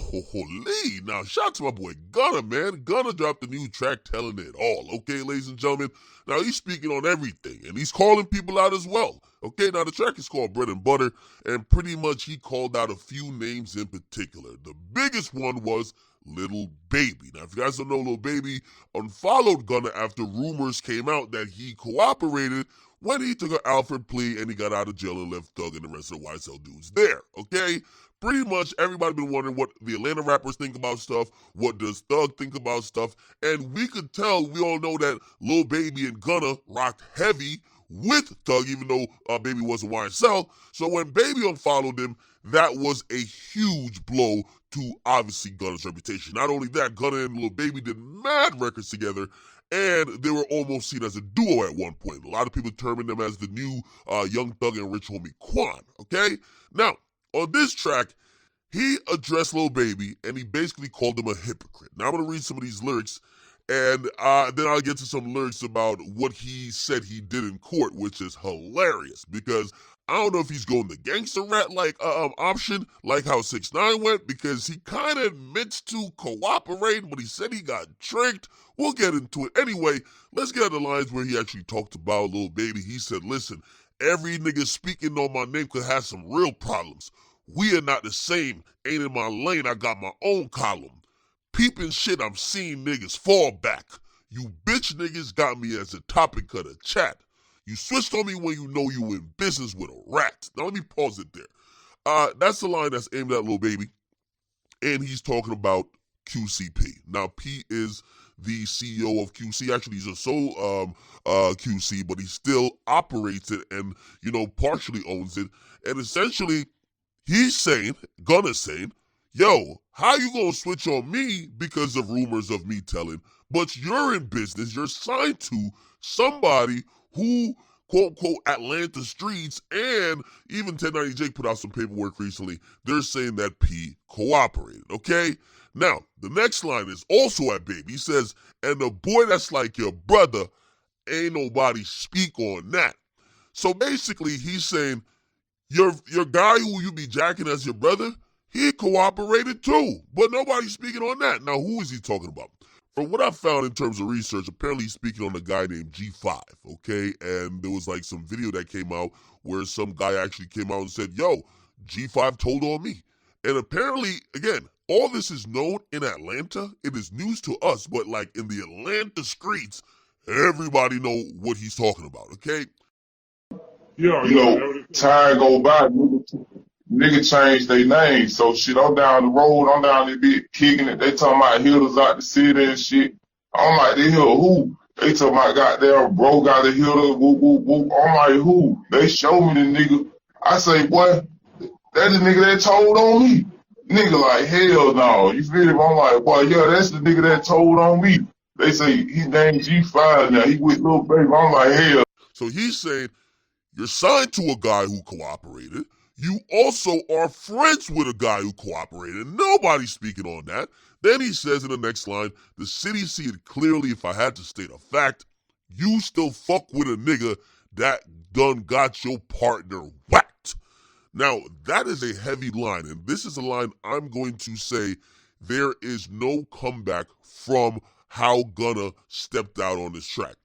Holy. Now, shout out to my boy Gunna, man. Gunna dropped a new track telling it all, okay, ladies and gentlemen? Now, he's speaking on everything, and he's calling people out as well. Okay, now the track is called Bread and Butter, and pretty much he called out a few names in particular. The biggest one was Lil Baby. Now, if you guys don't know, Lil Baby unfollowed Gunna after rumors came out that he cooperated when he took an Alfred plea and he got out of jail and left Thug and the rest of the YSL dudes there, okay? Pretty much everybody been wondering what the Atlanta rappers think about stuff, what does Thug think about stuff, and we could tell, we all know that Lil Baby and Gunna rocked heavy with Thug, even though Baby wasn't YSL. So when Baby unfollowed him, that was a huge blow to obviously Gunna's reputation. Not only that, Gunna and Lil Baby did mad records together, and they were almost seen as a duo at one point. A lot of people terming them as the new Young Thug and Rich Homie Quan, okay? Now, on this track, he addressed Lil Baby, and he basically called him a hypocrite. Now, I'm going to read some of these lyrics, and then I'll get to some lyrics about what he said he did in court, which is hilarious, because I don't know if he's going the gangster rap option, like how 6ix9ine went, because he kind of admits to cooperating, but he said he got tricked. We'll get into it. Anyway, let's get at the lines where he actually talked about Lil Baby. He said, listen, every nigga speaking on my name could have some real problems. We are not the same. Ain't in my lane, I got my own column. Peeping shit, I'm seeing niggas fall back. You bitch niggas got me as a topic of the chat. You switched on me when you know you in business with a rat. Now let me pause it there. That's the line that's aimed at Lil Baby. And he's talking about QCP. Now P is the CEO of QC. Actually, he's a sole QC, but he still operates it and, partially owns it. And essentially, he's saying, Gunna's saying, yo, how you gonna switch on me because of rumors of me telling, but you're in business, you're signed to somebody who, quote, unquote, Atlanta streets, and even 1090 Jake put out some paperwork recently. They're saying that P cooperated, okay? Now, the next line is also at Baby. He says, and the boy that's like your brother, ain't nobody speak on that. So basically, he's saying, your guy who you be jacking as your brother, he cooperated too, but nobody's speaking on that. Now, who is he talking about? From what I found in terms of research, apparently he's speaking on a guy named G5, okay? And there was like some video that came out where some guy actually came out and said, yo, G5 told on me. And apparently, again, all this is known in Atlanta. It is news to us, but like in the Atlanta streets, everybody know what he's talking about, okay? Time go by, nigga change their name. So shit, I'm down the road, I'm down there bit kicking it. They talking about hitters out the city and shit. I'm like, they hitter who? They talking about goddamn bro got a hitter, whoop, whoop, whoop. I'm like, who? They show me the nigga. I say, boy, that the nigga that told on me. Nigga like, hell no. You feel me? I'm like, boy, yeah, that's the nigga that told on me. They say his name G5 now. He with Lil Baby. I'm like, hell. So he's saying, you're signed to a guy who cooperated. You also are friends with a guy who cooperated. Nobody's speaking on that. Then he says in the next line, the city see it clearly if I had to state a fact. You still fuck with a nigga that done got your partner whacked. Now, that is a heavy line, and this is a line I'm going to say there is no comeback from how Gunna stepped out on this track.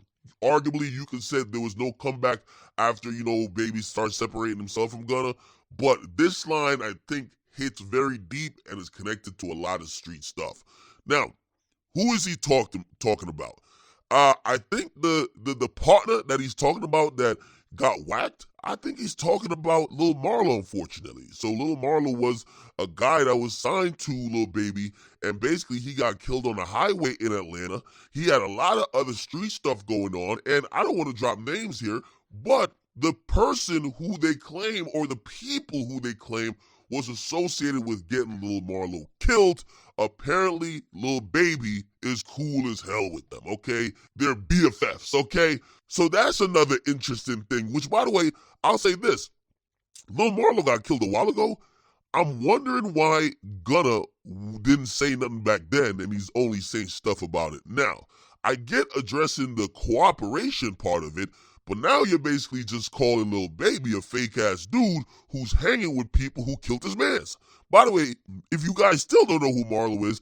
Arguably, you could say there was no comeback after, Baby starts separating himself from Gunna. But this line, I think, hits very deep and is connected to a lot of street stuff. Now, who is he talking about? I think the partner that he's talking about that got whacked, I think he's talking about Lil Marlo, unfortunately. So Lil Marlo was a guy that was signed to Lil Baby, and basically he got killed on the highway in Atlanta. He had a lot of other street stuff going on, and I don't want to drop names here, but the person who they claim, or the people who they claim, was associated with getting Lil Marlo killed. Apparently, Lil Baby is cool as hell with them, okay? They're BFFs, okay? So that's another interesting thing, which, by the way, I'll say this. Lil Marlo got killed a while ago. I'm wondering why Gunna didn't say nothing back then, and he's only saying stuff about it now. I get addressing the cooperation part of it, but now you're basically just calling Lil Baby a fake-ass dude who's hanging with people who killed his mans. By the way, if you guys still don't know who Marlo is,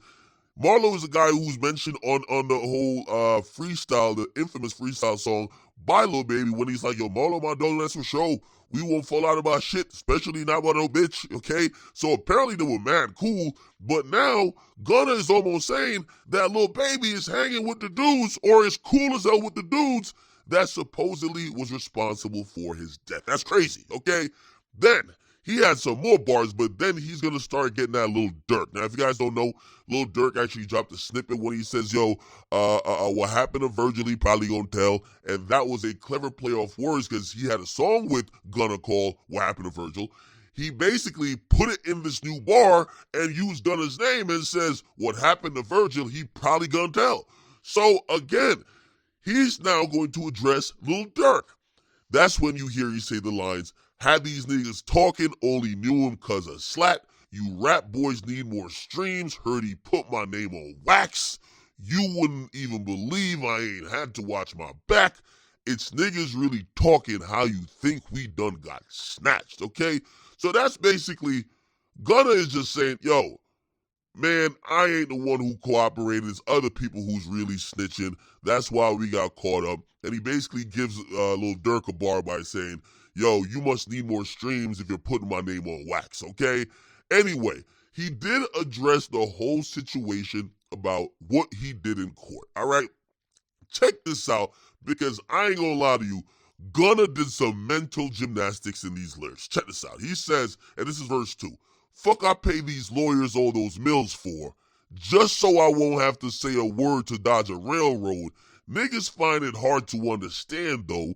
Marlo is a guy who's mentioned on the whole freestyle, the infamous freestyle song by Lil Baby when he's like, yo, Marlo, my dog, that's for sure. We won't fall out about shit, especially not about no bitch, okay? So apparently they were mad cool, but now Gunna is almost saying that Lil Baby is hanging with the dudes or is cool as hell with the dudes that supposedly was responsible for his death. That's crazy, okay? Then he had some more bars, but then he's gonna start getting that Lil Durk. Now, if you guys don't know, Lil Durk actually dropped a snippet when he says, yo, what happened to Virgil, he probably gonna tell. And that was a clever play off words because he had a song with Gunna called What Happened to Virgil. He basically put it in this new bar and used Gunna's name and says, what happened to Virgil, he probably gonna tell. So again, he's now going to address Lil Durk. That's when you hear he say the lines, had these niggas talking, only knew him cause of slat. You rap boys need more streams. Heard he put my name on wax. You wouldn't even believe I ain't had to watch my back. It's niggas really talking how you think we done got snatched, okay? So that's basically, Gunna is just saying, yo, man, I ain't the one who cooperated. It's other people who's really snitching. That's why we got caught up. And he basically gives Lil Durk a bar by saying, yo, you must need more streams if you're putting my name on wax, okay? Anyway, he did address the whole situation about what he did in court, all right? Check this out, because I ain't gonna lie to you, Gunna did some mental gymnastics in these lyrics. Check this out. He says, and this is verse 2, fuck I pay these lawyers all those mills for, just so I won't have to say a word to dodge a railroad. Niggas find it hard to understand though.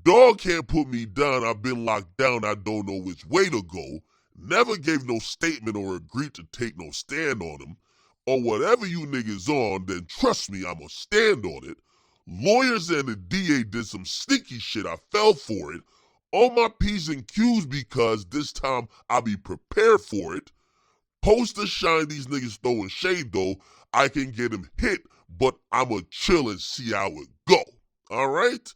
Dog can't put me down, I've been locked down, I don't know which way to go. Never gave no statement or agreed to take no stand on him. Or whatever you niggas on, then trust me, I'ma stand on it. Lawyers and the DA did some sneaky shit, I fell for it. On my P's and Q's because this time I'll be prepared for it. Poster shine these niggas throwing shade though, I can get him hit, but I'ma chill and see how it go. Alright?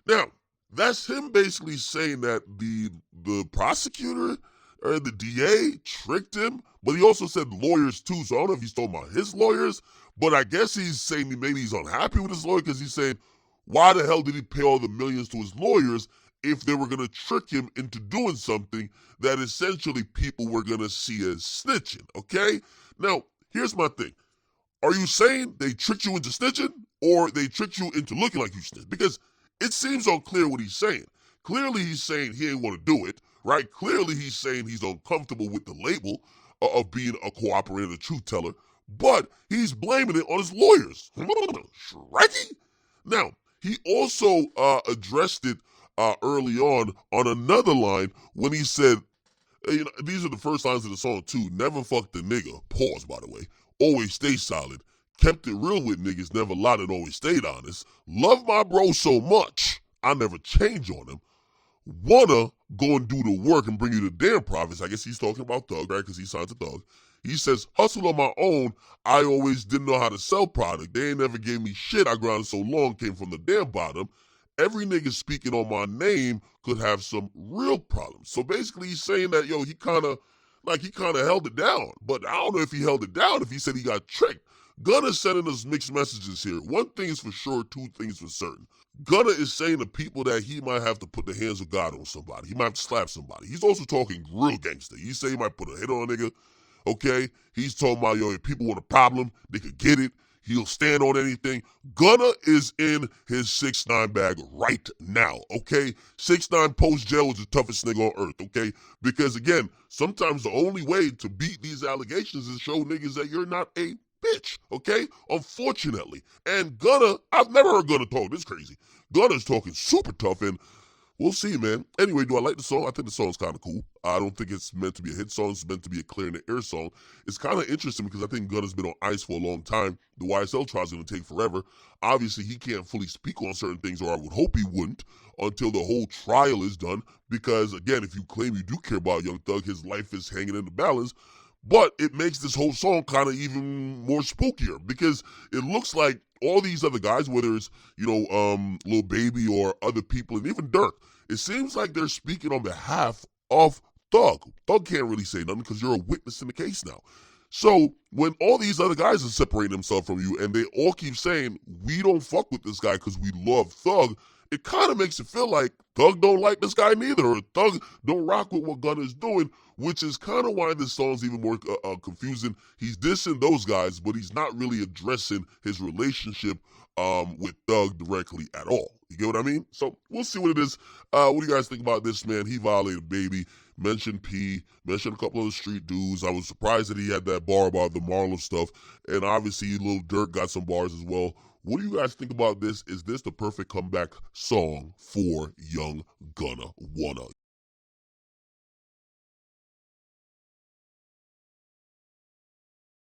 Now, that's him basically saying that the prosecutor or the DA tricked him, but he also said lawyers too, so I don't know if he's talking about his lawyers, but I guess he's saying maybe he's unhappy with his lawyer because he's saying, why the hell did he pay all the millions to his lawyers if they were going to trick him into doing something that essentially people were going to see as snitching, okay? Now, here's my thing. Are you saying they tricked you into snitching or they tricked you into looking like you snitched? Because it seems unclear what he's saying. Clearly he's saying he ain't want to do it, right? Clearly he's saying he's uncomfortable with the label of being a cooperator, a truth teller, but he's blaming it on his lawyers. Shrekky? Now, he also addressed it early on another line when he said, you know, these are the first lines of the song too, never fucked a nigga, pause by the way, always stay solid, kept it real with niggas, never lied and always stayed honest, love my bro so much, I never change on him, wanna go and do the work and bring you the damn profits. I guess he's talking about Thug, right? Because he signed to Thug. He says, hustle on my own, I always didn't know how to sell product. They ain't never gave me shit, I grinded so long, came from the damn bottom. Every nigga speaking on my name could have some real problems. So basically he's saying that, yo, he kind of held it down. But I don't know if he held it down, if he said he got tricked. Gunna's sending us mixed messages here. One thing is for sure, two things for certain. Gunna is saying to people that he might have to put the hands of God on somebody. He might have to slap somebody. He's also talking real gangster. He say he might put a hit on a nigga, okay? He's talking about, yo, if people want a problem, they could get it. He'll stand on anything. Gunna is in his 6ix9ine bag right now, okay? 6ix9ine post-jail is the toughest nigga on earth, okay? Because, again, sometimes the only way to beat these allegations is show niggas that you're not a bitch, okay? Unfortunately. And Gunna, I've never heard Gunna talk this crazy. Gunna's talking super tough, and we'll see, man. Anyway, do I like the song? I think the song's kind of cool. I don't think it's meant to be a hit song. It's meant to be a clear in the air song. It's kind of interesting because I think Gunna's been on ice for a long time. The YSL trial's going to take forever. Obviously, he can't fully speak on certain things, or I would hope he wouldn't, until the whole trial is done. Because, again, if you claim you do care about Young Thug, his life is hanging in the balance. But it makes this whole song kind of even more spookier because it looks like all these other guys, whether it's, you know, Lil Baby or other people, and even Durk, it seems like they're speaking on behalf of Thug. Thug can't really say nothing because you're a witness in the case now. So when all these other guys are separating themselves from you and they all keep saying, we don't fuck with this guy because we love Thug, it kind of makes it feel like Thug don't like this guy neither, or Thug don't rock with what Gunna is doing, which is kind of why this song's even more confusing. He's dissing those guys, but he's not really addressing his relationship with Thug directly at all. You get what I mean? So we'll see what it is. What do you guys think about this, man? He violated Baby, mentioned P, mentioned a couple of the street dudes. I was surprised that he had that bar about the Marlo stuff, and obviously Lil Durk got some bars as well. What do you guys think about this? Is this the perfect comeback song for young Gunna? Wanna?